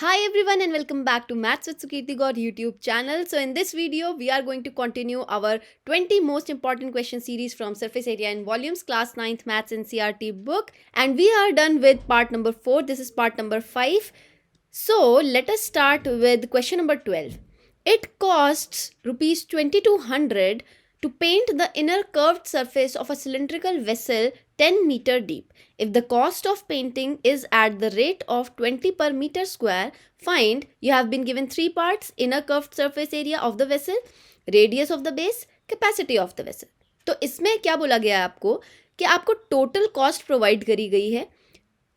Hi everyone and welcome back to Maths with Sukirti God YouTube channel. So in this video we are going to continue our 20 most important question series from surface area and volumes class 9th Maths and CRT book, and we are done with part number 4. This is part number 5. So let us start with question number 12. It costs rupees 2200 to paint the inner curved surface of a cylindrical vessel 10 meter deep. If the cost of painting is at the rate of 20 per meter square, find, you have been given 3 parts: inner curved surface area of the vessel, radius of the base, capacity of the vessel. तो इसमें क्या बोला गया है आपको कि आपको total cost provide करी गई है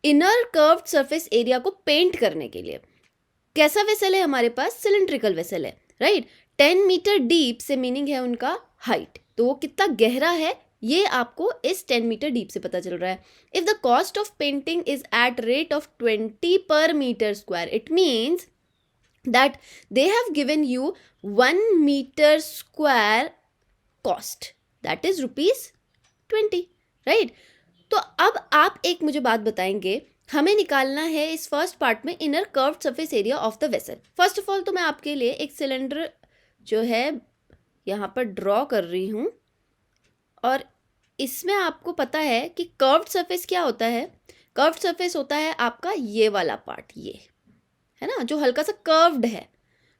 इनर कर्व्ड सरफेस एरिया को पेंट करने के लिए. कैसा वेसल है हमारे पास? सिलेंड्रिकल वेसल है, राइट. 10 मीटर डीप से मीनिंग है उनका हाइट, तो वो कितना गहरा है ये आपको इस 10 मीटर डीप से पता चल रहा है. If the cost of painting is at rate of 20 per meter square, it means that they have given you 1 meter square cost, that is ₹20, right. तो अब आप एक मुझे बात बताएंगे, हमें निकालना है इस फर्स्ट पार्ट में inner curved surface area of the vessel. First of all तो मैं आपके लिए एक सिलेंडर जो है यहाँ पर ड्रॉ कर रही हूँ, और इसमें आपको पता है कि कर्व्ड सरफेस क्या होता है. कर्व्ड सरफेस होता है आपका ये वाला पार्ट, ये है ना, जो हल्का सा कर्व्ड है.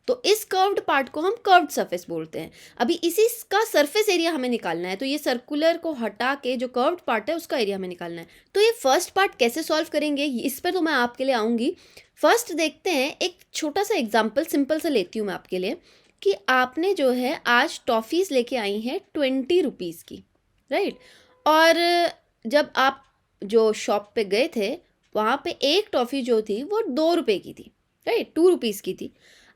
तो इस कर्व्ड पार्ट को हम कर्व्ड सरफेस बोलते हैं. अभी इसी का सरफेस एरिया हमें निकालना है, तो ये सर्कुलर को हटा के जो कर्व्ड पार्ट है उसका एरिया हमें निकालना है. तो ये फर्स्ट पार्ट कैसे सॉल्व करेंगे इस पर तो मैं आपके लिए आऊँगी. फर्स्ट देखते हैं, एक छोटा सा एग्जाम्पल सिंपल सा लेती हूँ मैं आपके लिए, कि आपने जो है आज टॉफ़ीज़ लेके आई हैं 20 रुपीज़ की, राइट. और जब आप जो शॉप पे गए थे वहाँ पे एक टॉफ़ी जो थी वो 2 रुपये की थी, राइट, 2 रुपीज़ की थी.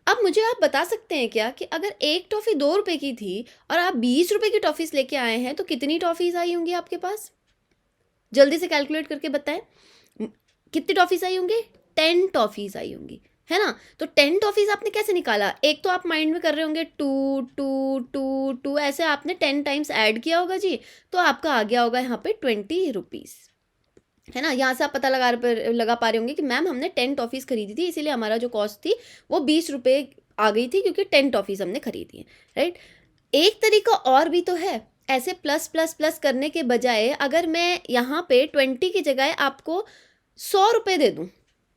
अब मुझे आप बता सकते हैं क्या कि अगर एक टॉफ़ी 2 रुपये की थी और आप 20 रुपये की टॉफ़ीज़ लेके आए हैं तो कितनी टॉफ़ीज़ आई होंगी आपके पास? जल्दी से कैलकुलेट करके बताएं. कितनी टॉफ़ीज़ आई होंगी? 10 टॉफ़ीज़ आई होंगी, है ना. तो 10 टॉफ़ीज़ आपने कैसे निकाला? एक तो आप माइंड में कर रहे होंगे 2 2 2 2, ऐसे आपने 10 टाइम्स ऐड किया होगा जी, तो आपका आ गया होगा यहाँ पे 20 रुपीज़, है ना. यहाँ से आप पता लगा पा रहे होंगे कि मैम हमने 10 टॉफ़ीज़ खरीदी थी, इसीलिए हमारा जो कॉस्ट थी वो 20 रुपये आ गई थी, क्योंकि 10 टॉफ़ीज़ हमने खरीदी हैं, राइट. एक तरीका और भी तो है, ऐसे प्लस प्लस प्लस करने के बजाय अगर मैं यहाँ पे 20 की जगह आपको 100 रुपये दे दूँ,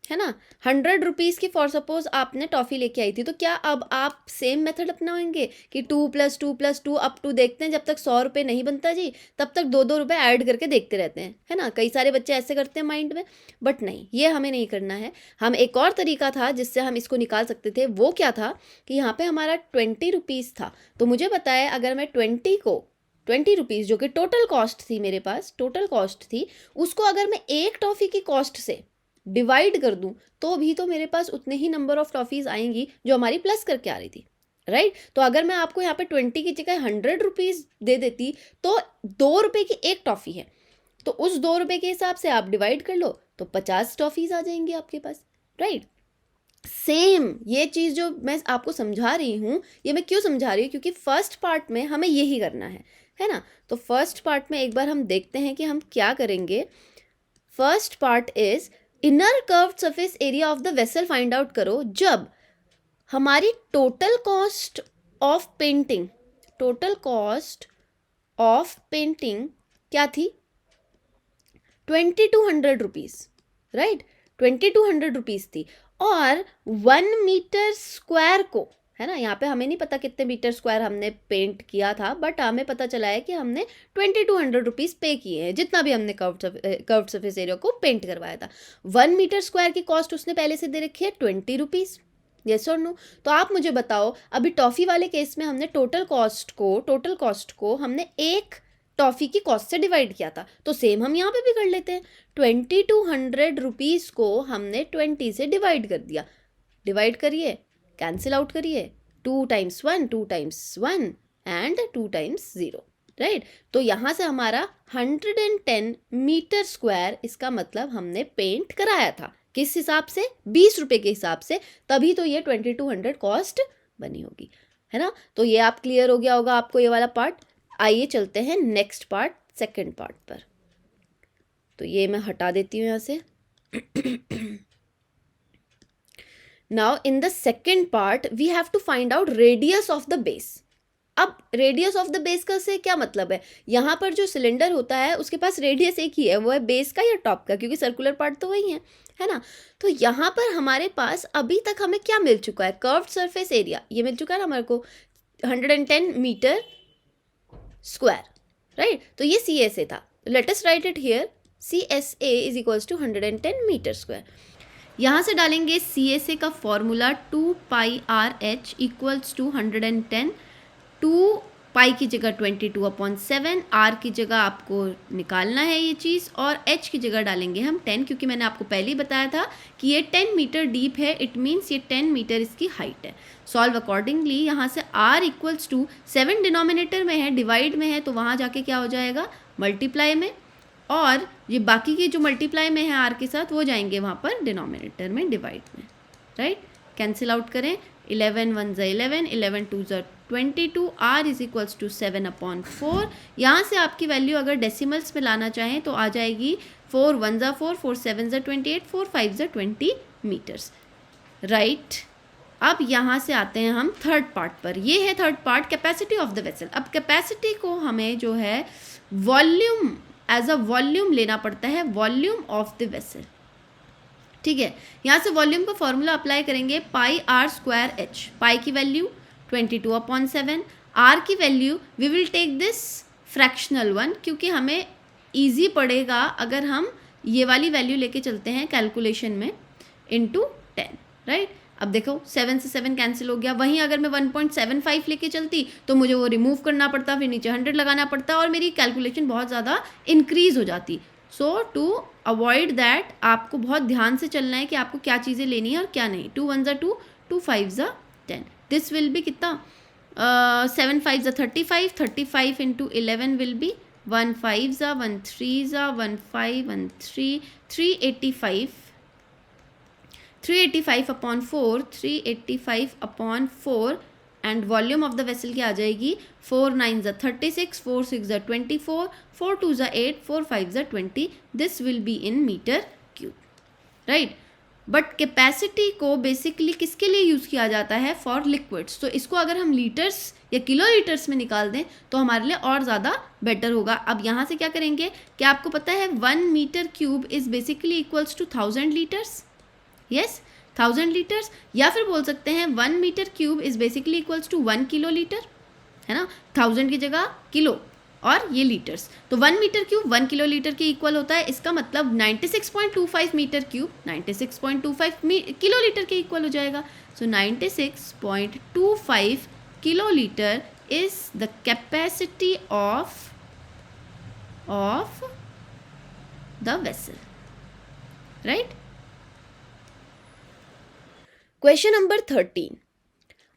है ना. 100 रुपीज़ की फॉर सपोज आपने टॉफ़ी लेके आई थी, तो क्या अब आप सेम मेथड अपनाएंगे कि 2 + 2 + 2 अप टू देखते हैं जब तक 100 रुपये नहीं बनता जी, तब तक 2 रुपये ऐड करके देखते रहते हैं, है ना. कई सारे बच्चे ऐसे करते हैं माइंड में, बट नहीं, ये हमें नहीं करना है. हम एक और तरीका था जिससे हम इसको निकाल सकते थे, वो क्या था कि यहाँ पे हमारा 20 रुपीज़ था, तो मुझे बताए अगर मैं 20 रुपीज़ जो कि टोटल कॉस्ट थी, मेरे पास टोटल कॉस्ट थी, उसको अगर मैं एक टॉफ़ी की कॉस्ट से डिवाइड कर दूं तो भी तो मेरे पास उतने ही नंबर ऑफ टॉफ़ीज़ आएंगी जो हमारी प्लस करके आ रही थी, राइट. तो अगर मैं आपको यहाँ पे 20 की जगह 100 रुपीज़ दे देती तो 2 रुपये की एक टॉफ़ी है, तो उस 2 रुपये के हिसाब से आप डिवाइड कर लो तो 50 टॉफ़ीज़ आ जाएंगी आपके पास, राइट. सेम ये चीज़ जो मैं आपको समझा रही हूँ, ये मैं क्यों समझा रही हूँ, क्योंकि फर्स्ट पार्ट में हमें यही करना है ना. तो फर्स्ट पार्ट में एक बार हम देखते हैं कि हम क्या करेंगे. First part is inner curved surface area of the vessel find out करो जब हमारी टोटल कॉस्ट ऑफ पेंटिंग क्या थी? 2200 रुपीज़, राइट. 2200 रुपीज़ थी, और 1 मीटर स्क्वायर को, है ना, यहाँ पे हमें नहीं पता कितने मीटर स्क्वायर हमने पेंट किया था, बट हमें पता चला है कि हमने 2200 रुपीज़ पे किए हैं जितना भी हमने कर्व्ड सरफेस एरिया को पेंट करवाया था. 1 मीटर स्क्वायर की कॉस्ट उसने पहले से दे रखी है 20 रुपीज़, यस और नो. तो आप मुझे बताओ, अभी टॉफ़ी वाले केस में हमने टोटल कॉस्ट को हमने एक टॉफ़ी की कॉस्ट से डिवाइड किया था, तो सेम हम यहाँ पे भी कर लेते हैं. 2200 रुपीज़ को हमने 20 से डिवाइड कर दिया. डिवाइड करिए, कैंसिल आउट करिए, 2 times 1 2 times 1 and 2 times 0, right. तो यहाँ से हमारा 110 मीटर स्क्वायर, इसका मतलब हमने पेंट कराया था किस हिसाब से? 20 रुपये के हिसाब से, तभी तो ये 2200 कॉस्ट बनी होगी, है ना. तो ये आप क्लियर हो गया होगा आपको ये वाला पार्ट. आइए चलते हैं नेक्स्ट पार्ट, सेकंड पार्ट पर. तो ये मैं हटा देती हूँ यहाँ से. Now in the second part we have to find out radius of the base. अब रेडियस ऑफ द बेस का से क्या मतलब है, यहाँ पर जो सिलेंडर होता है उसके पास रेडियस एक ही है, वो है बेस का या टॉप का, क्योंकि सर्कुलर पार्ट तो वही है ना। तो यहाँ पर हमारे पास अभी तक हमें क्या मिल चुका है, कर्व्ड सरफेस एरिया, ये मिल चुका है ना हमारे को 110 मीटर स्क्वायर, राइट। तो ये CSA था, let us write it here, CSA is equals to 110 meter square. यहाँ से डालेंगे CSA का फॉर्मूला 2πRH इक्वल्स टू 110, 2 पाई की जगह 22/7, R की जगह आपको निकालना है ये चीज़, और H की जगह डालेंगे हम 10, क्योंकि मैंने आपको पहले ही बताया था कि ये 10 मीटर डीप है, इट मीन्स ये 10 मीटर इसकी हाइट है। सॉल्व अकॉर्डिंगली, यहाँ से R इक्वल्स टू 7 डिनोमिनेटर में है, डिवाइड में है, तो वहाँ जाके क्या हो जाएगा, मल्टीप्लाई में, और ये बाकी की जो मल्टीप्लाई में है R के साथ वो जाएंगे वहाँ पर डिनोमिनेटर में, डिवाइड में, राइट। कैंसिल आउट करें, 11 1 ज़ा 11, 11 2 ज़ा 22, R इज इक्वल्स टू 7/4। यहाँ से आपकी वैल्यू अगर डेसिमल्स में लाना चाहें तो आ जाएगी 4 1 ज़ा 4, 4 7 ज़ा 28, 4 5 ज़ा 20 मीटर्स, राइट। अब यहाँ से आते हैं हम थर्ड पार्ट पर, ये है third part, capacity of the vessel. अब कैपेसिटी को हमें जो है वॉल्यूम, एज अ वॉल्यूम लेना पड़ता है, वॉल्यूम ऑफ द वेसल, ठीक है। यहाँ से वॉल्यूम का फॉर्मूला अप्लाई करेंगे, πr²h, पाई की वैल्यू 22/7, R की value we will take this fractional one, क्योंकि हमें ईजी पड़ेगा अगर हम ये वाली वैल्यू लेके चलते हैं कैलकुलेशन में, इंटू 10, राइट। अब देखो 7 से 7 कैंसिल हो गया, वहीं अगर मैं 1.75 लेके चलती तो मुझे वो रिमूव करना पड़ता, फिर नीचे 100 लगाना पड़ता, और मेरी कैलकुलेशन बहुत ज़्यादा इंक्रीज हो जाती। सो टू अवॉइड दैट आपको बहुत ध्यान से चलना है कि आपको क्या चीज़ें लेनी है और क्या नहीं। 2 1 ज़ा 2, 2 5 ज़ा 10, दिस विल बी कितना, 7 5 ज़ा 35, 35 इंटू 11 विल बी 1 5 ज़ा 1 3 ज़ा 1 5 1 3, 385, 385/4, 385/4, and volume of the vessel क्या आ जाएगी, 4 9 ज़ा 36, 4 6 ज़ा 24, 4 2 ज़ा 8, 4 5 ज़ा 20, this will be in metre cube, right. But capacity को बेसिकली किसके लिए यूज़ किया जाता है, फॉर लिक्विड्स। तो इसको अगर हम लीटर्स या किलो लीटर्स में निकाल दें तो हमारे लिए और ज़्यादा बेटर होगा। अब यहाँ से क्या करेंगे, क्या आपको पता है 1 metre cube is basically equals to 1000 litres, yes 1000 litres, या फिर बोल सकते हैं 1 metre cube is basically equals to 1 kilo litre, है ना, 1000 की जगह किलो और ये लीटर्स, तो 1 मीटर क्यूब 1 किलो लीटर के इक्वल होता है। इसका मतलब 96.25 मीटर क्यूब 96.25 किलो लीटर के इक्वल हो जाएगा। सो 96.25 kilo litre is the capacity of the vessel, right. Question number 13.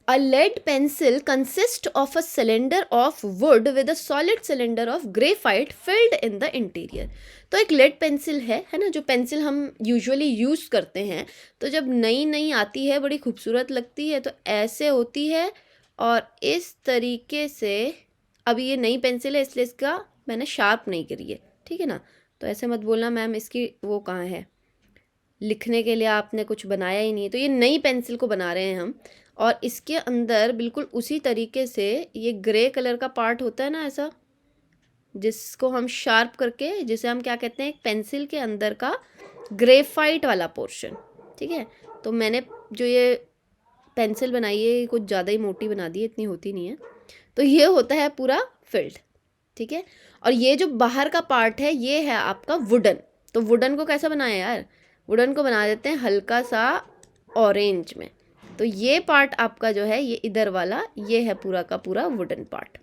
A lead pencil consists of a cylinder of wood with a solid cylinder of graphite filled in the interior. तो एक lead pencil है ना, जो pencil हम usually use करते हैं, तो जब नई नई आती है बड़ी खूबसूरत लगती है, तो ऐसे होती है और इस तरीके से। अभी ये नई पेंसिल है इसलिए इसका मैंने शार्प नहीं करी है, ठीक है ना। तो ऐसे मत बोलना मैम इसकी वो कहाँ है, लिखने के लिए आपने कुछ बनाया ही नहीं है। तो ये नई पेंसिल को बना रहे हैं हम, और इसके अंदर बिल्कुल उसी तरीके से ये ग्रे कलर का पार्ट होता है ना ऐसा, जिसको हम शार्प करके, जिसे हम क्या कहते हैं, एक पेंसिल के अंदर का ग्रेफाइट वाला पोर्शन, ठीक है। तो मैंने जो ये पेंसिल बनाई है कुछ ज़्यादा ही मोटी बना दी है, इतनी होती नहीं है। तो ये होता है पूरा फिल्ड, ठीक है। और ये जो बाहर का पार्ट है ये है आपका वुडन। तो वुडन को कैसा बनाया यार, वुडन को बना देते हैं हल्का सा ऑरेंज में। तो ये पार्ट आपका जो है ये इधर वाला, ये है पूरा का पूरा वुडन पार्ट।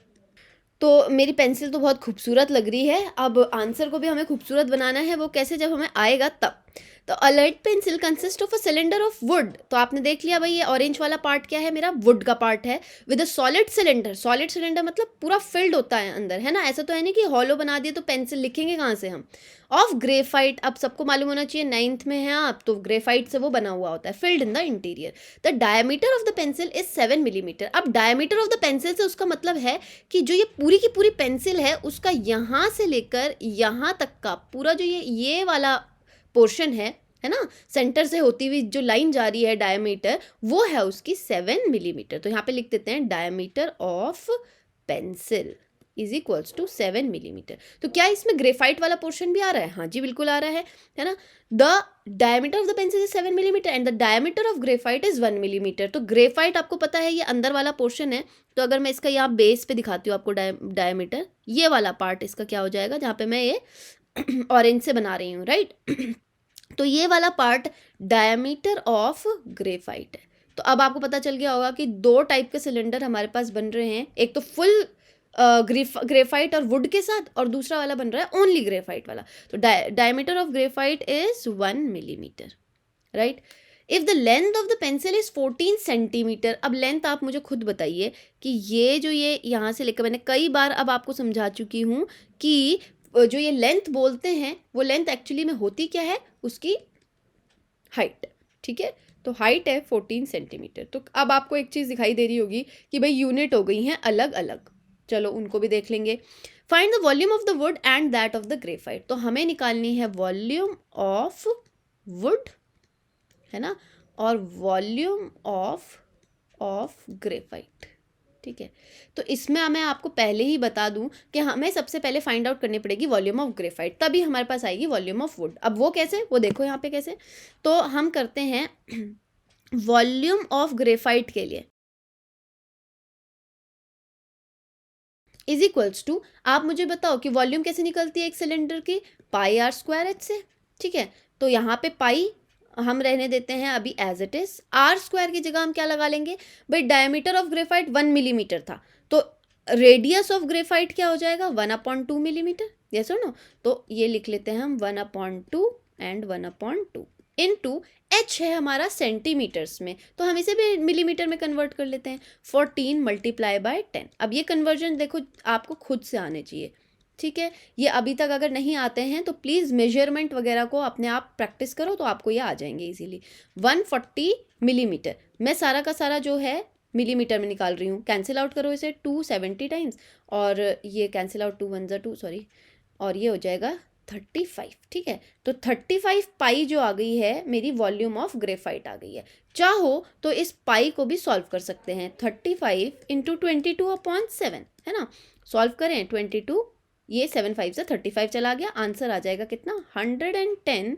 तो मेरी पेंसिल तो बहुत खूबसूरत लग रही है, अब आंसर को भी हमें खूबसूरत बनाना है। वो कैसे, जब हमें आएगा तब। तो a lead pencil consist of a cylinder of wood. तो आपने देख लिया भाई ये ऑरेंज वाला पार्ट क्या है, मेरा वुड का पार्ट है, with a solid cylinder. Solid cylinder मतलब पूरा फिल्ड होता है अंदर, है ना। ऐसा तो है नहीं कि हॉलो बना दिए तो पेंसिल लिखेंगे कहाँ से हम। ऑफ ग्रेफाइट, अब सबको मालूम होना चाहिए, 9th में है आप, तो ग्रेफाइट से वो बना हुआ होता है, filled in the interior. The diameter of the pencil is 7 millimetre. अब डायमीटर ऑफ द पेंसिल से उसका मतलब है कि जो ये पूरी की पूरी पेंसिल है उसका यहाँ से लेकर यहाँ तक का पूरा जो ये वाला पोर्शन है है ना, सेंटर से होती हुई जो लाइन जा रही है डायमीटर, वो है उसकी 7 मिलीमीटर। तो यहाँ पे लिख देते हैं diameter of pencil is equals to 7 millimetre. तो क्या इसमें ग्रेफाइट वाला पोर्शन भी आ रहा है? हाँ जी, बिल्कुल आ रहा है ना। The diameter of the pencil is 7 millimetre and the diameter of graphite is 1 millimetre. तो ग्रेफाइट आपको पता है ये अंदर वाला पोर्शन है, तो अगर मैं इसका यहाँ बेस पे दिखाती हूँ आपको डायमीटर, ये वाला पार्ट इसका क्या हो जाएगा, जहाँ पे मैं ये ऑरेंज से बना रही हूँ, राइट। तो ये वाला पार्ट डायमीटर ऑफ ग्रेफाइट है। तो अब आपको पता चल गया होगा कि दो टाइप के सिलेंडर हमारे पास बन रहे हैं, एक तो फुल ग्रेफाइट और वुड के साथ, और दूसरा वाला बन रहा है ओनली ग्रेफाइट वाला। तो diameter of graphite is 1 millimetre, right. If the length of the pencil is 14 centimetre, अब लेंथ आप मुझे खुद बताइए कि ये यहाँ से लेकर, मैंने कई बार अब आपको समझा चुकी हूँ कि जो ये लेंथ बोलते हैं वो लेंथ एक्चुअली में होती क्या है, उसकी हाइट, ठीक है। तो हाइट है 14 सेंटीमीटर। तो अब आपको एक चीज़ दिखाई दे रही होगी कि भाई यूनिट हो गई हैं अलग अलग, चलो उनको भी देख लेंगे। Find the volume of the wood and that of the graphite. तो हमें निकालनी है वॉल्यूम ऑफ वुड, है ना, और वॉल्यूम ऑफ ग्रेफाइट, ठीक है। तो इसमें मैं आपको पहले ही बता दूं कि हमें सबसे पहले फाइंड आउट करनी पड़ेगी वॉल्यूम ऑफ ग्रेफाइट, तभी हमारे पास आएगी वॉल्यूम ऑफ वुड। अब वो कैसे, वो देखो यहाँ पे कैसे। तो हम करते हैं वॉल्यूम ऑफ ग्रेफाइट के लिए इज इक्वल्स टू, आप मुझे बताओ कि वॉल्यूम कैसे निकलती है एक सिलेंडर की, पाई आर स्क्वायर एच से, ठीक है। तो यहाँ पे पाई हम रहने देते हैं अभी as it is, R square की जगह हम क्या लगा लेंगे, भाई डायमीटर ऑफ ग्रेफाइट 1 मिलीमीटर था, तो रेडियस ऑफ ग्रेफाइट क्या हो जाएगा, 1/2 मिलीमीटर, यस और नो। तो ये लिख लेते हैं हम 1/2 एंड 1/2 इनटू एच है हमारा सेंटीमीटर्स में, तो हम इसे भी मिलीमीटर में कन्वर्ट कर लेते हैं, 14 मल्टीप्लाई बाय 10। अब ये कन्वर्जन देखो आपको खुद से आने चाहिए, ठीक है। ये अभी तक अगर नहीं आते हैं तो प्लीज़ मेजरमेंट वगैरह को अपने आप प्रैक्टिस करो, तो आपको ये आ जाएंगे इजीली। 140 मिलीमीटर, मैं सारा का सारा जो है मिलीमीटर में निकाल रही हूँ, कैंसिल आउट करो इसे 270 टाइम्स, और ये कैंसिल आउट 2 1 2 सॉरी, और ये हो जाएगा 35, ठीक है। तो 35 पाई जो आ गई है मेरी वॉल्यूम ऑफ ग्रेफाइट आ गई है। चाहो तो इस पाई को भी सॉल्व कर सकते हैं, 35 इंटू 22/7, है ना। सॉल्व करें 22, ये 7 5 से 35 चला गया, आंसर आ जाएगा कितना, 110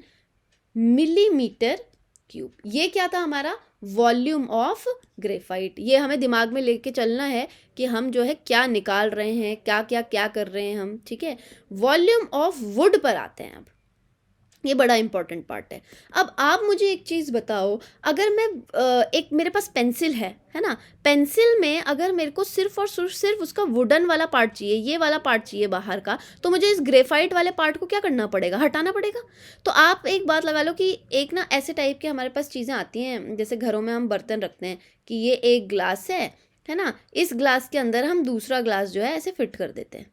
मिलीमीटर क्यूब। ये क्या था हमारा वॉल्यूम ऑफ ग्रेफाइट। ये हमें दिमाग में लेके चलना है कि हम जो है क्या निकाल रहे हैं, क्या क्या क्या कर रहे हैं हम, ठीक है। वॉल्यूम ऑफ वुड पर आते हैं अब, ये बड़ा इंपॉर्टेंट पार्ट है। अब आप मुझे एक चीज़ बताओ, अगर मैं एक मेरे पास पेंसिल है ना, पेंसिल में अगर मेरे को सिर्फ और सिर्फ उसका वुडन वाला पार्ट चाहिए, ये वाला पार्ट चाहिए बाहर का, तो मुझे इस ग्रेफाइट वाले पार्ट को क्या करना पड़ेगा, हटाना पड़ेगा। तो आप एक बात लगा लो कि एक ना ऐसे टाइप के हमारे पास चीज़ें आती हैं, जैसे घरों में हम बर्तन रखते हैं कि ये एक ग्लास है ना, इस ग्लास के अंदर हम दूसरा ग्लास जो है ऐसे फिट कर देते हैं,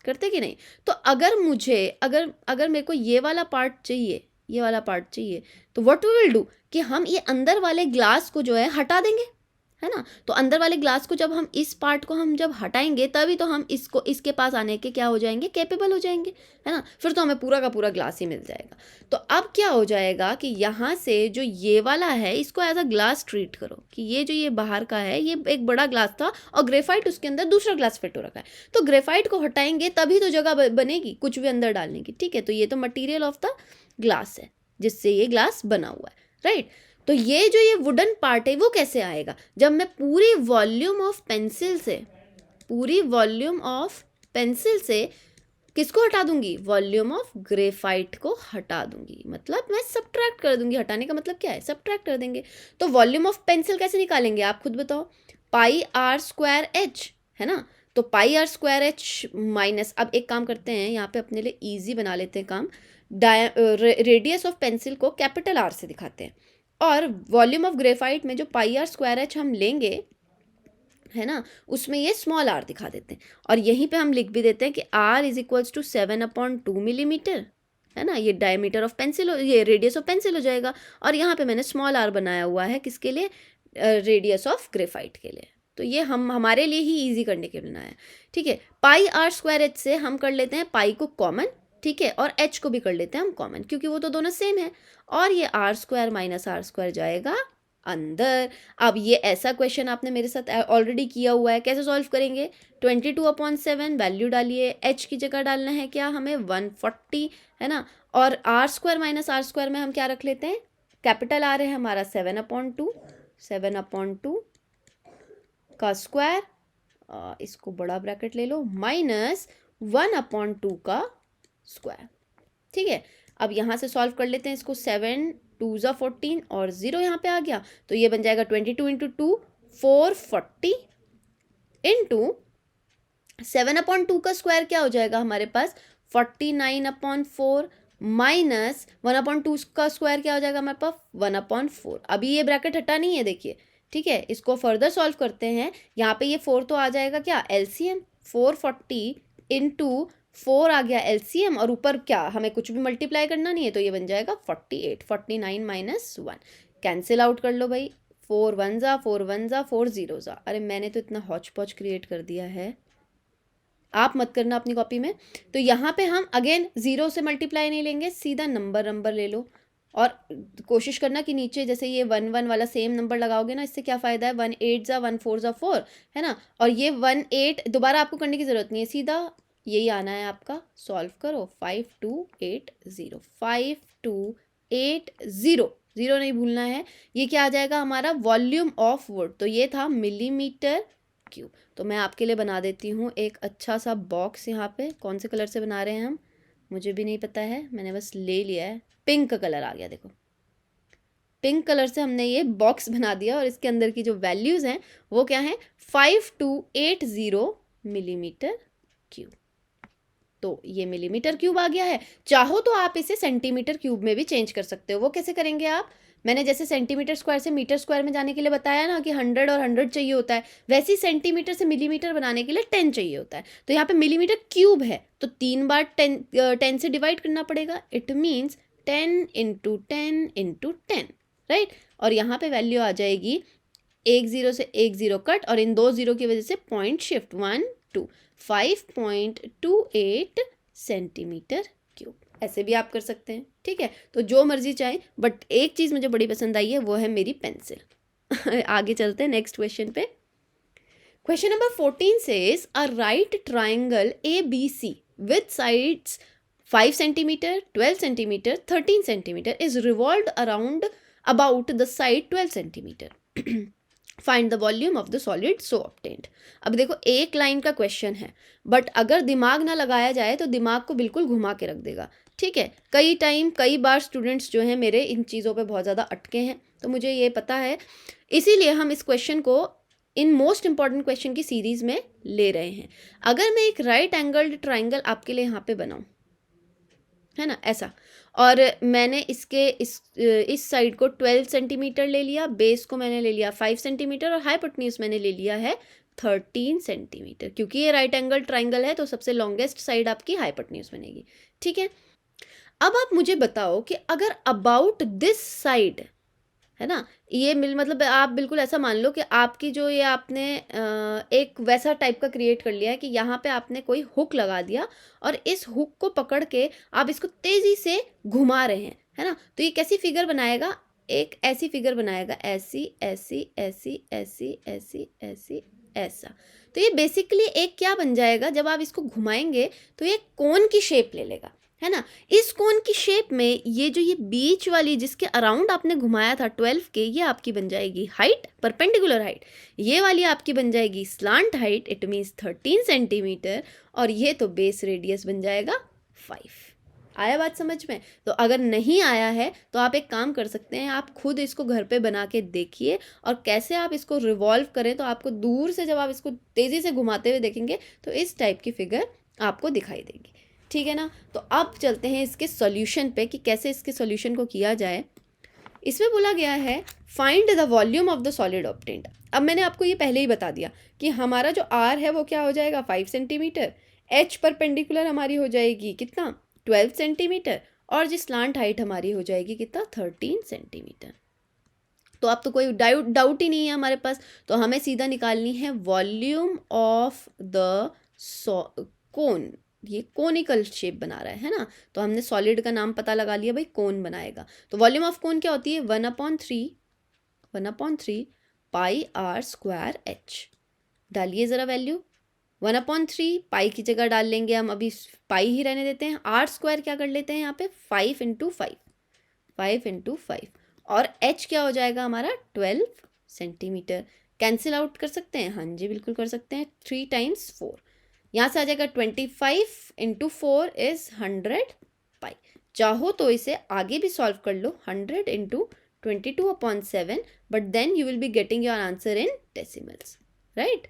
करते कि नहीं। तो अगर मुझे अगर मेरे को ये वाला पार्ट चाहिए, ये वाला पार्ट चाहिए, तो व्हाट वी विल डू कि हम ये अंदर वाले ग्लास को जो है हटा देंगे, है ना। तो अंदर वाले ग्लास को जब हम इस पार्ट को हम जब हटाएंगे तभी तो हम इसको इसके पास आने के क्या हो जाएंगे, कैपेबल हो जाएंगे, है ना। फिर तो हमें पूरा का पूरा ग्लास ही मिल जाएगा। तो अब क्या हो जाएगा कि यहाँ से जो ये वाला है इसको एज अ ग्लास ट्रीट करो कि ये जो ये बाहर का है ये एक बड़ा ग्लास था और ग्रेफाइट उसके अंदर दूसरा ग्लास फिट हो रखा है, तो ग्रेफाइट को हटाएंगे तभी तो जगह बनेगी कुछ भी अंदर डालने की, ठीक है। तो ये तो मटीरियल ऑफ द ग्लास है जिससे ये ग्लास बना हुआ है, राइट। तो ये जो ये वुडन पार्ट है वो कैसे आएगा, जब मैं पूरी वॉल्यूम ऑफ पेंसिल से किसको हटा दूंगी, वॉल्यूम ऑफ ग्रेफाइट को हटा दूंगी, मतलब मैं सब्ट्रैक्ट कर दूंगी। हटाने का मतलब क्या है, सब्ट्रैक्ट कर देंगे। तो वॉल्यूम ऑफ पेंसिल कैसे निकालेंगे आप खुद बताओ, पाई आर स्क्वायर एच, है ना। तो पाई आर स्क्वायर एच माइनस, अब एक काम करते हैं यहाँ पे अपने लिए ईजी बना लेते हैं काम, रेडियस ऑफ पेंसिल को कैपिटल आर से दिखाते हैं, और वॉल्यूम ऑफ ग्रेफाइट में जो पाई आर स्क्वायर एच हम लेंगे, है ना, उसमें ये स्मॉल आर दिखा देते हैं, और यहीं पे हम लिख भी देते हैं कि R is equals to 7/2 millimetre, है ना। ये डायमीटर ऑफ पेंसिल, ये रेडियस ऑफ पेंसिल हो जाएगा, और यहाँ पे मैंने स्मॉल आर बनाया हुआ है किसके लिए, रेडियस ऑफ ग्रेफाइट के लिए। तो ये हम हमारे लिए ही ईजी करने के लिए बनाया है, ठीक है। पाई आर स्क्वायर एच से हम कर लेते हैं पाई को कॉमन, ठीक है, और h को भी कर लेते हैं हम कॉमन क्योंकि वो तो दोनों सेम है, और ये R square minus R square जाएगा अंदर। अब ये ऐसा क्वेश्चन आपने मेरे साथ ऑलरेडी किया हुआ है, कैसे सॉल्व करेंगे? 22/7 वैल्यू डालिए, h की जगह डालना है क्या हमें 140, है ना, और R square minus R square में हम क्या रख लेते हैं, कैपिटल आर है हमारा 7/2, 7/2 का स्क्वायर, इसको बड़ा ब्रैकेट ले लो, माइनस 1/2 का स्क्वायर। ठीक है, अब यहाँ से सॉल्व कर लेते हैं इसको, 7 2 ज़ा 14 और 0 यहाँ पे आ गया, तो ये बन जाएगा 22 इंटू 2 440 इंटू 7/2 का स्क्वायर क्या हो जाएगा हमारे पास 49/4 माइनस 1/2 का स्क्वायर क्या हो जाएगा हमारे पास 1/4। अभी ये ब्रैकेट हटा नहीं है देखिए, ठीक है, इसको फर्दर सॉल्व करते हैं। यहाँ पे ये 4 तो आ जाएगा क्या एलसीएम, 440 इंटू 4 आ गया एलसीएम, और ऊपर क्या हमें कुछ भी मल्टीप्लाई करना नहीं है, तो ये बन जाएगा 48, 49 माइनस 1, कैंसिल आउट कर लो भाई, 4 1 ज़ा 4 1 ज़ा 4 0 ज़ा। अरे मैंने तो इतना हौच पौच क्रिएट कर दिया है, आप मत करना अपनी कॉपी में। तो यहाँ पे हम अगेन 0 से मल्टीप्लाई नहीं लेंगे, सीधा नंबर ले लो, और कोशिश करना कि नीचे जैसे ये 1 1 वाला सेम नंबर लगाओगे ना, इससे क्या फ़ायदा है, 1 8 ज़ा 1 4 ज़ा 4, है ना, और ये 1 8 दोबारा आपको करने की ज़रूरत नहीं है, सीधा यही आना है आपका, सॉल्व करो, 5280 5280, ज़ीरो नहीं भूलना है। ये क्या आ जाएगा हमारा वॉल्यूम ऑफ वुड, तो ये था मिलीमीटर क्यूब। तो मैं आपके लिए बना देती हूँ एक अच्छा सा बॉक्स, यहाँ पे कौन से कलर से बना रहे हैं हम, मुझे भी नहीं पता है, मैंने बस ले लिया है, पिंक कलर आ गया, देखो पिंक कलर से हमने ये बॉक्स बना दिया, और इसके अंदर की जो वैल्यूज़ हैं वो क्या है 5280 मिलीमीटर क्यूब। तो ये मिलीमीटर क्यूब आ गया है, चाहो तो आप इसे सेंटीमीटर क्यूब में भी चेंज कर सकते हो। वो कैसे करेंगे आप, मैंने जैसे सेंटीमीटर स्क्वायर से मीटर स्क्वायर में जाने के लिए बताया ना कि 100 और 100 चाहिए होता है, वैसे ही सेंटीमीटर से मिलीमीटर बनाने के लिए 10 चाहिए होता है। तो यहाँ पे मिलीमीटर क्यूब है तो 3 बार 10 से डिवाइड करना पड़ेगा, it means 10 into 10 into 10, right. और यहाँ पे वैल्यू आ जाएगी, एक ज़ीरो से एक ज़ीरो कट, और इन दो ज़ीरो की वजह से पॉइंट शिफ्ट, 1 2 5.28 सेंटीमीटर क्यूब। ऐसे भी आप कर सकते हैं, ठीक है, तो जो मर्जी चाहे, बट एक चीज़ मुझे बड़ी पसंद आई है, वो है मेरी पेंसिल। आगे चलते हैं नेक्स्ट क्वेश्चन पे। Question number 14 says a right triangle ABC with sides 5 centimetre 12 centimetre 13 centimetre is revolved around about the side 12 centimetre, find the volume of the solid so obtained. अब देखो एक लाइन का question है, but अगर दिमाग ना लगाया जाए तो दिमाग को बिल्कुल घुमा के रख देगा, ठीक है। कई बार स्टूडेंट्स जो हैं मेरे इन चीज़ों पे बहुत ज़्यादा अटके हैं, तो मुझे ये पता है, इसीलिए हम इस क्वेश्चन को इन मोस्ट इंपॉर्टेंट क्वेश्चन की सीरीज़ में ले रहे हैं। अगर मैं एक राइट एंगल्ड ट्राइंगल आपके लिए यहाँ पे बनाऊँ, है ना, ऐसा, और मैंने इसके इस साइड को 12 सेंटीमीटर ले लिया, बेस को मैंने ले लिया 5 सेंटीमीटर, और हाइपोटेन्यूज मैंने ले लिया है 13 सेंटीमीटर, क्योंकि ये राइट एंगल ट्राइंगल है तो सबसे लॉन्गेस्ट साइड आपकी हाइपोटेन्यूज बनेगी, ठीक है। अब आप मुझे बताओ कि अगर अबाउट दिस साइड, है ना, ये मतलब आप बिल्कुल ऐसा मान लो कि आपकी जो ये आपने एक वैसा टाइप का क्रिएट कर लिया है कि यहाँ पे आपने कोई हुक लगा दिया, और इस हुक को पकड़ के आप इसको तेज़ी से घुमा रहे हैं, है ना, तो ये कैसी फिगर बनाएगा, एक ऐसी फिगर बनाएगा, ऐसी ऐसी ऐसी ऐसी ऐसी ऐसी ऐसा। तो ये बेसिकली एक क्या बन जाएगा, जब आप इसको घुमाएंगे तो ये कोन की शेप ले लेगा, है ना। इस कोन की शेप में ये जो ये बीच वाली जिसके अराउंड आपने घुमाया था 12 के, ये आपकी बन जाएगी हाइट, परपेंडिकुलर हाइट, ये वाली आपकी बन जाएगी slant height, it means 13 centimetre, और ये तो बेस रेडियस बन जाएगा 5। आया बात समझ में? तो अगर नहीं आया है तो आप एक काम कर सकते हैं, आप खुद इसको घर पे बना के देखिए, और कैसे आप इसको रिवॉल्व करें तो आपको दूर से जब आप इसको तेज़ी से घुमाते हुए देखेंगे तो इस टाइप की फिगर आपको दिखाई देगी, ठीक है ना। तो अब चलते हैं इसके सॉल्यूशन पे कि कैसे इसके सॉल्यूशन को किया जाए। इसमें बोला गया है find the volume of the solid obtained. अब मैंने आपको ये पहले ही बता दिया कि हमारा जो आर है वो क्या हो जाएगा 5 सेंटीमीटर, एच परपेंडिकुलर हमारी हो जाएगी कितना 12 सेंटीमीटर, और जिस स्लांट हाइट हमारी हो जाएगी कितना 13 सेंटीमीटर। तो अब तो कोई डाउट ही नहीं है हमारे पास, तो हमें सीधा निकालनी है वॉल्यूम ऑफ द कोन, ये कोनिकल शेप बना रहा है ना, तो हमने सॉलिड का नाम पता लगा लिया भाई, कोन बनाएगा। तो वॉल्यूम ऑफ कोन क्या होती है, 1/3 पाई आर स्क्वायर एच। डालिए ज़रा वैल्यू, 1/3 पाई की जगह डाल लेंगे हम, अभी पाई ही रहने देते हैं। आर स्क्वायर क्या कर लेते हैं यहाँ पे, 5 और h क्या हो जाएगा हमारा 12 सेंटीमीटर। कैंसिल आउट कर सकते हैं, हाँ जी बिल्कुल कर सकते हैं। 3 × 4 यहाँ से आ जाएगा 25 × 4 इज 100 पाई। चाहो तो इसे आगे भी सॉल्व कर लो, 100 × 22/7, but then you will be getting your answer in decimals, right.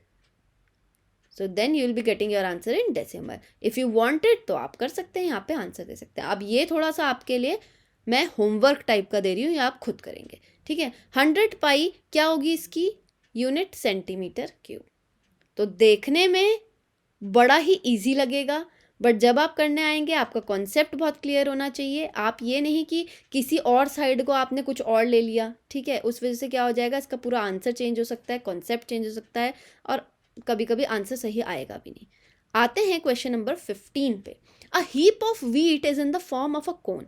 So then you will be getting your answer in decimal. If you wanted तो आप कर सकते हैं, यहाँ पे आंसर दे सकते हैं। अब ये थोड़ा सा आपके लिए मैं होमवर्क टाइप का दे रही हूँ, या आप खुद करेंगे, ठीक है। 100 पाई क्या होगी इसकी यूनिट, सेंटीमीटर क्यूब। तो देखने में बड़ा ही इजी लगेगा, बट जब आप करने आएंगे आपका कॉन्सेप्ट बहुत क्लियर होना चाहिए। आप ये नहीं कि किसी और साइड को आपने कुछ और ले लिया, ठीक है, उस वजह से क्या हो जाएगा, इसका पूरा आंसर चेंज हो सकता है, कॉन्सेप्ट चेंज हो सकता है, और कभी कभी आंसर सही आएगा भी नहीं। आते हैं क्वेश्चन नंबर 15 पे। A heap of wheat is in the form of a cone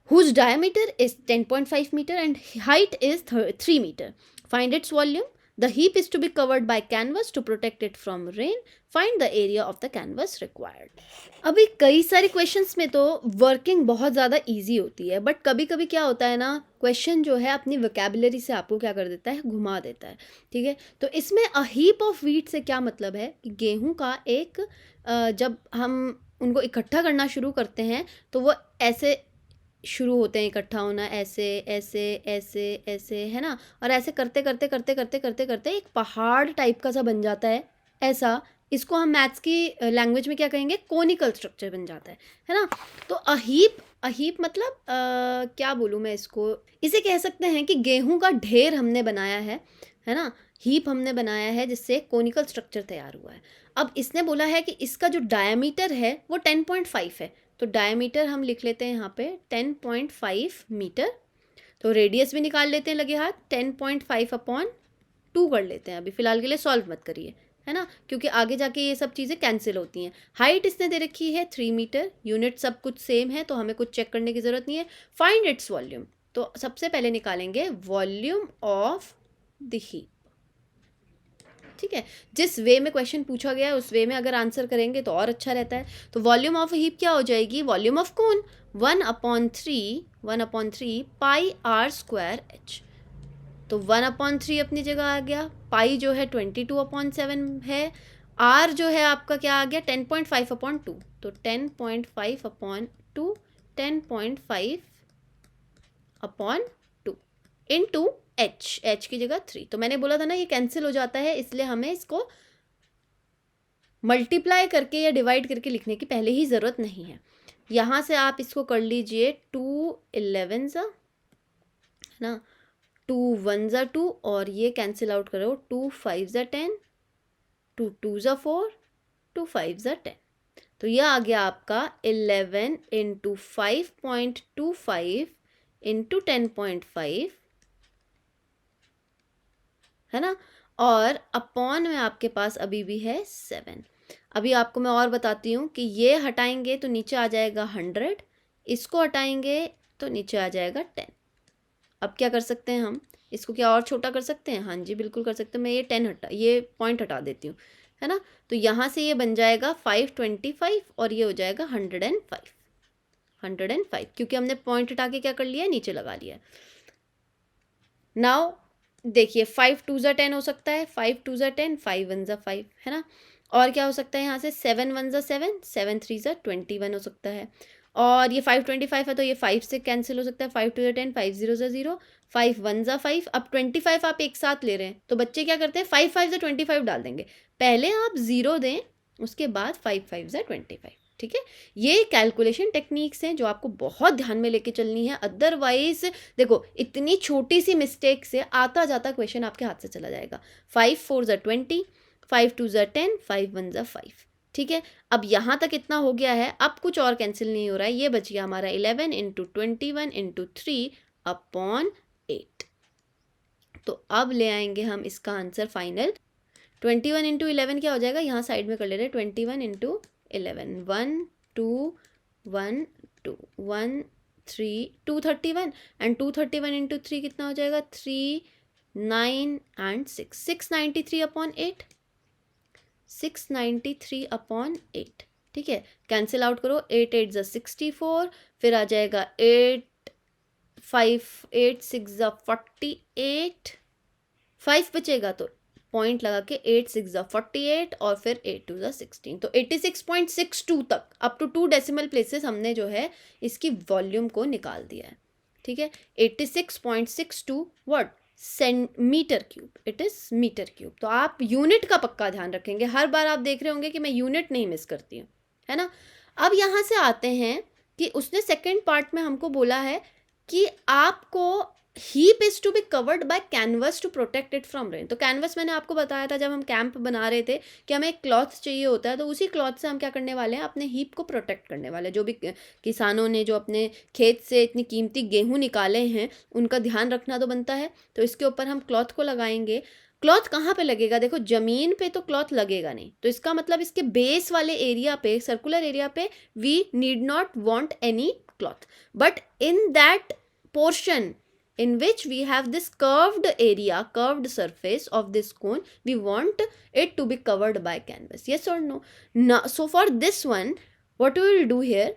whose diameter is 10.5 meter and height is 3 meter. Find its volume. The heap is to be covered by canvas to protect it from rain. Find the area of the canvas required. अभी कई सारे questions में तो working बहुत ज़्यादा easy होती है, but कभी कभी क्या होता है ना, क्वेश्चन जो है अपनी वोकैबुलरी से आपको क्या कर देता है, घुमा देता है, ठीक है। तो इसमें अ हीप ऑफ व्हीट से क्या मतलब है कि गेहूं का एक जब हम उनको इकट्ठा करना शुरू करते हैं तो वो ऐसे शुरू होते हैं इकट्ठा होना, ऐसे ऐसे ऐसे ऐसे, है ना, और ऐसे करते करते करते करते करते करते एक पहाड़ टाइप का सा बन जाता है ऐसा। इसको हम मैथ्स की लैंग्वेज में क्या कहेंगे, कोनिकल स्ट्रक्चर बन जाता है ना। तो अहीप मतलब क्या बोलूँ मैं इसको, इसे कह सकते हैं कि गेहूं का ढेर हमने बनाया है ना, हीप हमने बनाया है जिससे कोनिकल स्ट्रक्चर तैयार हुआ है। अब इसने बोला है कि इसका जो डायमीटर है वो 10.5 है, तो डायमीटर हम लिख लेते हैं यहाँ पे 10.5 मीटर। तो रेडियस भी निकाल लेते हैं लगे हाथ, 10.5/2 कर लेते हैं। अभी फिलहाल के लिए सॉल्व मत करिए, है ना, क्योंकि आगे जाके ये सब चीज़ें कैंसिल होती हैं। हाइट इसने दे रखी है 3 मीटर, यूनिट सब कुछ सेम है तो हमें कुछ चेक करने की ज़रूरत नहीं है। फाइंड इट्स वॉल्यूम, तो सबसे पहले निकालेंगे वॉल्यूम ऑफ द हीप, ठीक है। जिस वे में क्वेश्चन पूछा गया है उस वे में अगर आंसर करेंगे तो और अच्छा रहता है। तो वॉल्यूम ऑफ हीप क्या हो जाएगी, volume of cone 1/3 pi R square H. तो 1/3 अपनी जगह आ गया, पाई जो है 22/7 है, आर जो है आपका क्या आ गया 10.5/2, तो 10.5/2 10.5/2 इनटू एच की जगह 3। तो मैंने बोला था ना ये कैंसिल हो जाता है, इसलिए हमें इसको मल्टीप्लाई करके या डिवाइड करके लिखने की पहले ही ज़रूरत नहीं है। यहाँ से आप इसको कर लीजिए 2 11 है ना, 2 1 2, और ये कैंसिल आउट करो, 2 5 10, 2 2 4, 2 5 10। तो यह आ गया आपका 11 × 5.25 × 10.5, है ना, और अपॉन में आपके पास अभी भी है 7। अभी आपको मैं और बताती हूँ कि ये हटाएंगे तो नीचे आ जाएगा 100, इसको हटाएंगे तो नीचे आ जाएगा 10। अब क्या कर सकते हैं हम, इसको क्या और छोटा कर सकते हैं, हाँ जी बिल्कुल कर सकते हैं। मैं ये पॉइंट हटा देती हूँ, है ना। तो यहाँ से ये बन जाएगा 525 और ये हो जाएगा 105, क्योंकि हमने पॉइंट हटा के क्या कर लिया है, नीचे लगा लिया। नाउ देखिए 5 2 10 हो सकता है, 5 2 10, 5 1 5, है ना। और क्या हो सकता है यहाँ से 7 1 7, 7 3 21 हो सकता है। और ये 525 है तो ये 5 से कैंसिल हो सकता है, 5 2 10, 5 0 0, 5 1 5। अब 25 आप एक साथ ले रहे हैं तो बच्चे क्या करते हैं, 5 5 25 डाल देंगे। पहले आप 0 दें, उसके बाद 5 5 25, ठीक है। ये कैलकुलेशन टेक्निक्स हैं जो आपको बहुत ध्यान में लेके चलनी है, अदरवाइज देखो इतनी छोटी सी मिस्टेक से आता जाता क्वेश्चन आपके हाथ से चला जाएगा। 5 4 20, 5 2 10, 5 1 5, ठीक है। अब यहाँ तक इतना हो गया है, अब कुछ और कैंसिल नहीं हो रहा है, ये बच गया हमारा 11 × 21 × 3/8। तो अब ले आएंगे हम इसका आंसर फाइनल। 21 × 11 क्या हो जाएगा, यहाँ साइड में कर ले रहे हैं, 21 × 11, 1 2 1 2 1 3 231 एंड 231 इंटू 3 कितना हो जाएगा 3 9 एंड 6 693 अपॉन 8 693 अपॉन 8 ठीक है कैंसिल आउट करो 8 8 ज़ा 64 फिर आ जाएगा 8 5 8 6 ज़ा 48 5 बचेगा तो पॉइंट लगा के 8 6 ज़ा 48 और फिर 8 2 ज़ा 16 तो 86.62 तक अप टू 2 डेसिमल प्लेसेस हमने जो है इसकी वॉल्यूम को निकाल दिया है ठीक है 86.62 what metre cube it is metre cube तो आप यूनिट का पक्का ध्यान रखेंगे हर बार आप देख रहे होंगे कि मैं यूनिट नहीं मिस करती हूँ है ना अब यहाँ से आते हैं कि उसने सेकंड पार्ट में हमको बोला है कि आपको heap is to be covered by canvas to protect it from rain तो कैनवस मैंने आपको बताया था जब हम कैंप बना रहे थे कि हमें एक क्लॉथ चाहिए होता है तो उसी क्लॉथ से हम क्या करने वाले हैं अपने हीप को प्रोटेक्ट करने वाले हैं जो भी किसानों ने जो अपने खेत से इतनी कीमती गेहूं निकाले हैं उनका ध्यान रखना तो बनता है तो इसके ऊपर हम क्लॉथ को लगाएंगे क्लॉथ कहाँ पे लगेगा देखो जमीन पे तो क्लॉथ लगेगा नहीं तो इसका मतलब इसके बेस वाले एरिया पे सर्कुलर एरिया पे we need not want any cloth but in that portion in which we have this curved area curved surface of this cone we want it to be covered by canvas yes or no now so for this one what we will do here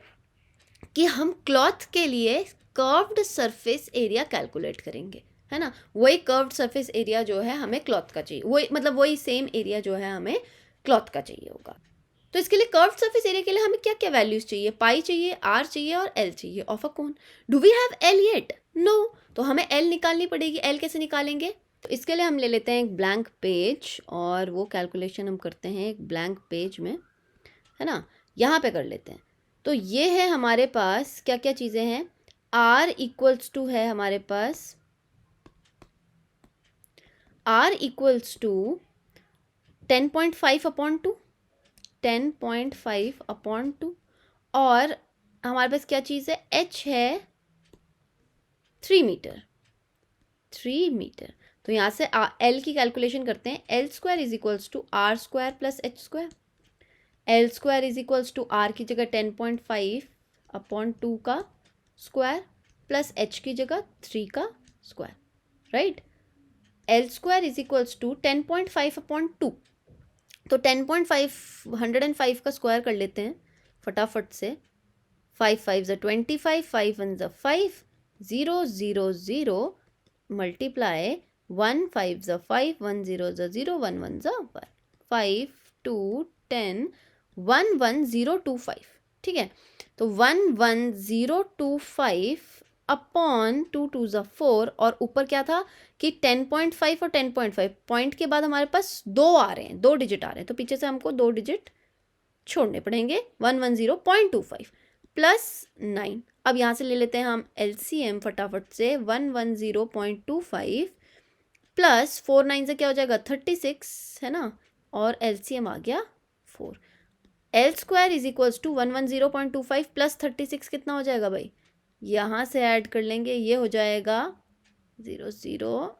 कि हम cloth के लिए curved surface area calculate करेंगे है ना वही curved surface area जो है हमें क्लॉथ का चाहिए वही मतलब वही सेम एरिया जो है हमें क्लॉथ का चाहिए होगा तो इसके लिए कर्व्ड सरफेस एरिया के लिए हमें क्या क्या वैल्यूज चाहिए पाई चाहिए आर चाहिए और एल चाहिए of a cone do we have L yet no तो हमें एल निकालनी पड़ेगी एल कैसे निकालेंगे तो इसके लिए हम ले लेते हैं एक ब्लैंक पेज और वो कैलकुलेशन हम करते हैं एक ब्लैंक पेज में है ना यहाँ पे कर लेते हैं तो ये है हमारे पास क्या क्या चीज़ें हैं आर इक्वल्स टू है हमारे पास R equals to 10.5 upon 2 10.5 upon 2 और हमारे पास क्या चीज़ है एच है 3 मीटर 3 मीटर तो यहाँ से एल की कैलकुलेशन करते हैं L square is equals to R square plus H square L square is equals to R की जगह 10.5 अपॉन 2 का स्क्वायर प्लस एच की जगह 3 का square right L square is equals to 10.5 upon 2 तो 10.5 105 का स्क्वायर कर लेते हैं फटाफट से 5 5 ज़ा 25 5 1 ज़ा 5 0 0 0 मल्टीप्लाई 1 5 ज़ा 5 1 0 ज़ा 0 1 1 ज़ा 1 5 2 10 1 1 0 2 5 ठीक है तो 1 1 0 2 5 अपॉन 2 2 ज़ा 4 और ऊपर क्या था कि 10.5 और 10.5 पॉइंट के बाद हमारे पास 2 आ रहे हैं 2 डिजिट आ रहे हैं तो पीछे से हमको 2 डिजिट छोड़ने पड़ेंगे 110.25 प्लस 9 अब यहाँ से ले लेते हैं हम LCM फटाफट से 110.25 प्लस 4 9 से क्या हो जाएगा 36 है ना और LCM आ गया 4 L square is equals to 110.25 plus 36 कितना हो जाएगा भाई यहाँ से ऐड कर लेंगे ये हो जाएगा 0 0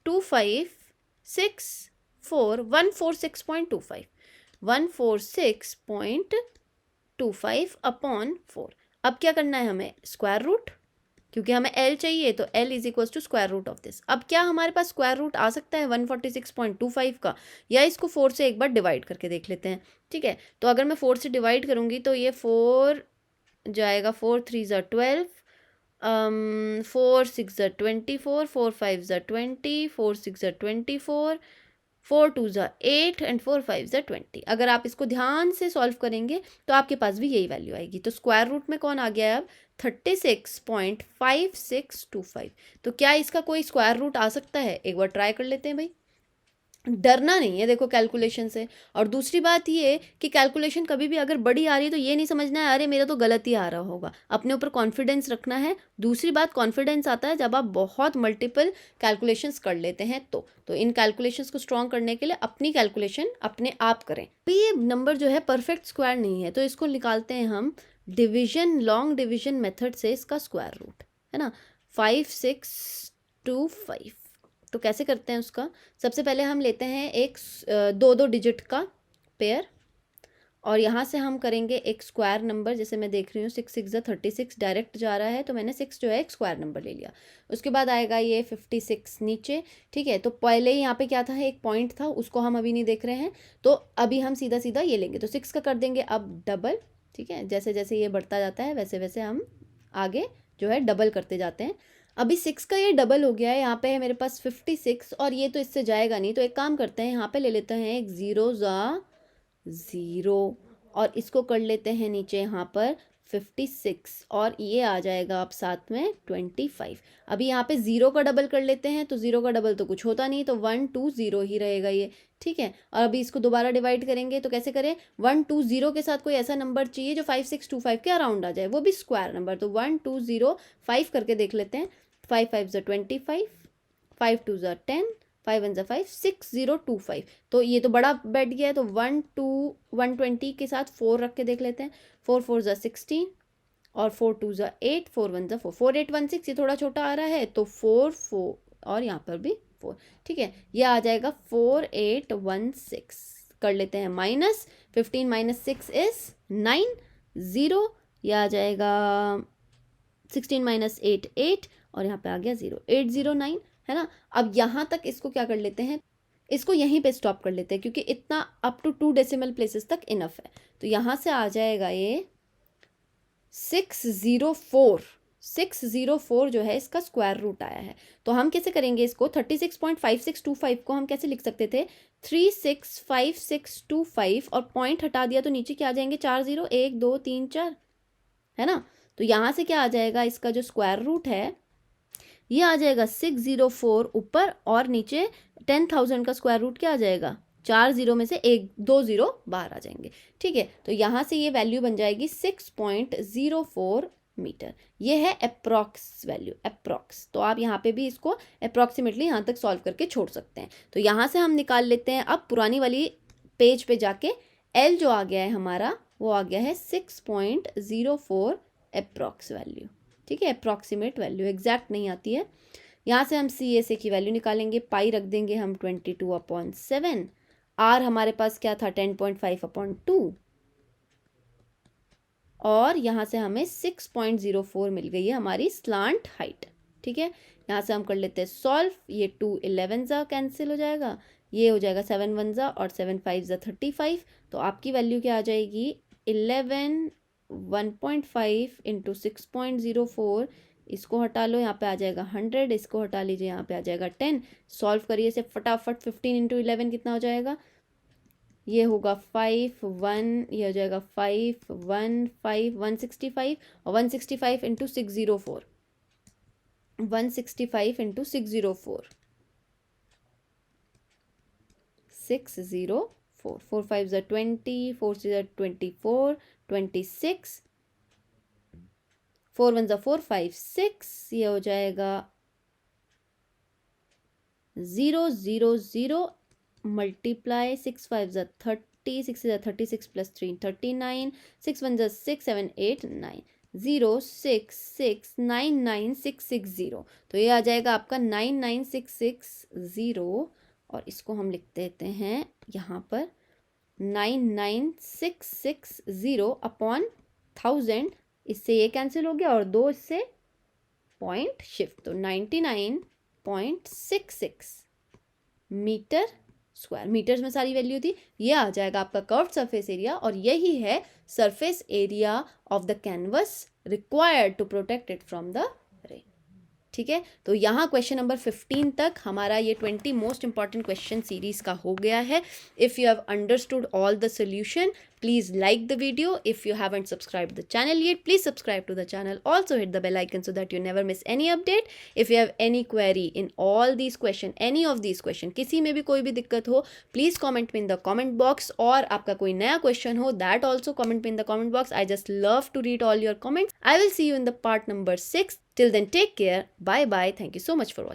2 5 6 4 146.25 146.25 अपॉन 4 अब क्या करना है हमें स्क्वायर रूट क्योंकि हमें एल चाहिए तो L is equals to square root of this अब क्या हमारे पास स्क्वायर रूट आ सकता है 146.25 का या इसको 4 से एक बार डिवाइड करके देख लेते हैं ठीक है तो अगर मैं 4 से डिवाइड करूँगी तो ये 4 जाएगा 4 3 ज़ा 12 4 6 ज़ा 24 4 5 ज़ा 20 4 6 ज़ा 24 4 2 ज़ा 8 एंड 4 5 ज़ा 20 अगर आप इसको ध्यान से सॉल्व करेंगे तो आपके पास भी यही वैल्यू आएगी तो स्क्वायर रूट में कौन आ गया है अब 36.5625 तो क्या इसका कोई स्क्वायर रूट आ सकता है एक बार ट्राई कर लेते हैं भाई डरना नहीं है देखो कैलकुलेशन से और दूसरी बात ये कि कैलकुलेशन कभी भी अगर बड़ी आ रही है तो ये नहीं समझना है अरे मेरा तो गलत ही आ रहा होगा अपने ऊपर कॉन्फिडेंस रखना है दूसरी बात कॉन्फिडेंस आता है जब आप बहुत मल्टीपल कैलकुलेशंस कर लेते हैं तो इन कैलकुलेशंस को स्ट्रॉन्ग करने के लिए अपनी कैलकुलेशन अपने आप करें ये नंबर जो है परफेक्ट स्क्वायर नहीं है तो इसको निकालते हैं हम डिविजन लॉन्ग डिविजन मेथड से इसका स्क्वायर रूट है ना 5625 तो कैसे करते हैं उसका सबसे पहले हम लेते हैं एक 2 डिजिट का पेयर और यहाँ से हम करेंगे एक स्क्वायर नंबर, जैसे मैं देख रही हूँ 6 6 36 डायरेक्ट जा रहा है, तो मैंने 6 जो है एक स्क्वायर नंबर ले लिया। उसके बाद आएगा ये 56 नीचे, ठीक है। तो पहले ही यहाँ पे क्या था, एक पॉइंट था, उसको हम अभी नहीं देख रहे हैं, तो अभी हम सीधा सीधा ये लेंगे। तो 6 का कर देंगे अब डबल, ठीक है। जैसे जैसे ये बढ़ता जाता है वैसे वैसे हम आगे जो है डबल करते जाते हैं। अभी 6 का ये डबल हो गया है, यहाँ पे है मेरे पास 56 और ये तो इससे जाएगा नहीं, तो एक काम करते हैं, यहाँ पे ले लेते हैं एक 0 0 और इसको कर लेते हैं नीचे यहाँ पर 56 और ये आ जाएगा अब साथ में 25। अभी यहाँ पे 0 का डबल कर लेते हैं, तो 0 का डबल तो कुछ होता नहीं, तो 1 2 0 ही रहेगा ये, ठीक है। और अभी इसको दोबारा डिवाइड करेंगे, तो कैसे करें, 1 2 0 के साथ कोई ऐसा नंबर चाहिए जो 5 6 2 5 के अराउंड आ जाए, वो भी स्क्वायर नंबर। तो 1 2 0 5 करके देख लेते हैं। 5 5 25, 5 2 10, 5 1 5, 6 0 2 5। तो ये तो बड़ा बैठ गया है, तो 1 2 120 के साथ 4 रख के देख लेते हैं। 4 4 16 और 4 2 8, 4 1 4, 4 8 1 6, ये थोड़ा छोटा आ रहा है, तो 4 4 और यहाँ पर भी 4, ठीक है। ये आ जाएगा 4 8 1 6। कर लेते हैं माइनस, 15 माइनस 6 इज 9 0, ये आ जाएगा 16 माइनस 8 8 और यहाँ पे आ गया 0 809, है ना। अब यहाँ तक इसको क्या कर लेते हैं, इसको यहीं पे स्टॉप कर लेते हैं, क्योंकि इतना अप टू 2 डेसिमल प्लेसेस तक इनफ है। तो यहाँ से आ जाएगा ये 604, 604 जो है इसका स्क्वायर रूट आया है। तो हम कैसे करेंगे इसको, 36.5625 को हम कैसे लिख सकते थे, 365625 और पॉइंट हटा दिया तो नीचे क्या आ जाएंगे, 4 0 1 2 3 4, है ना। तो यहाँ से क्या आ जाएगा, इसका जो स्क्वायर रूट है ये आ जाएगा 604 ऊपर, और नीचे 10,000 का स्क्वायर रूट क्या आ जाएगा, 4 0 में से 1 2 0 बाहर आ जाएंगे, ठीक है। तो यहाँ से ये वैल्यू बन जाएगी 6.04 मीटर। ये है अप्रॉक्स वैल्यू, अप्रॉक्स। तो आप यहाँ पे भी इसको अप्रॉक्सीमेटली यहाँ तक सॉल्व करके छोड़ सकते हैं। तो यहाँ से हम निकाल लेते हैं, अब पुरानी वाली पेज पे जाके एल जो आ गया है हमारा, वो आ गया है 6.04 अप्रॉक्स वैल्यू, ठीक है। अप्रॉक्सीमेट वैल्यू, एग्जैक्ट नहीं आती है। यहाँ से हम सी एस ए की वैल्यू निकालेंगे, पाई रख देंगे हम 22/7, आर हमारे पास क्या था 10.5/2, और यहाँ से हमें 6.04 मिल गई है हमारी स्लांट हाइट, ठीक है। यहाँ से हम कर लेते हैं सॉल्व, ये 2 11 कैंसिल हो जाएगा, ये हो जाएगा 7 1 और 7 5 35। तो आपकी वैल्यू क्या आ जाएगी, 11 1.5 इंटू 6.04, इसको हटा लो, यहाँ पे आ जाएगा 100, इसको हटा लीजिए, यहाँ पे आ जाएगा 10। सॉल्व करिए इसे फटाफट, 15 इंटू 11 कितना हो जाएगा, ये होगा 5 1, ये हो जाएगा 5 1 5 165, और 165 इंटू 604, 165 इंटू 604, 604, 4 5 20, 4 6 24, 26, 4 1 4 5 6, ये हो जाएगा 0 0 0 मल्टीप्लाई 6 5 30, 6 36 प्लस 3 39, 6 1 6 7 8 9, 0 6 6 9 9 6 6 0। तो ये आ जाएगा आपका 99660, और इसको हम लिख देते हैं यहाँ पर 99660 अपॉन 1000, इससे ये कैंसिल हो गया और 2 इससे पॉइंट शिफ्ट, तो 99.66 मीटर स्क्वायर। मीटर्स में सारी वैल्यू थी, ये आ जाएगा आपका कर्व्ड सरफेस एरिया, और यही है surface area of the canvas required to protect it from the rain, ठीक है। तो यहाँ क्वेश्चन नंबर 15 तक हमारा ये 20 मोस्ट इंपॉर्टेंट क्वेश्चन सीरीज का हो गया है। If you have understood all the solution, please like the video. If you haven't subscribed the channel yet, please subscribe to the channel. Also hit the bell icon so that you never miss any update. If you have any query in all these question, any of these question, किसी में भी कोई भी दिक्कत हो, please comment me in the comment box. और आपका कोई नया question हो, that also comment me in the comment box. I just love to read all your comments. I will see you in the part number 6. Till then, take care. Bye bye. Thank you so much for watching.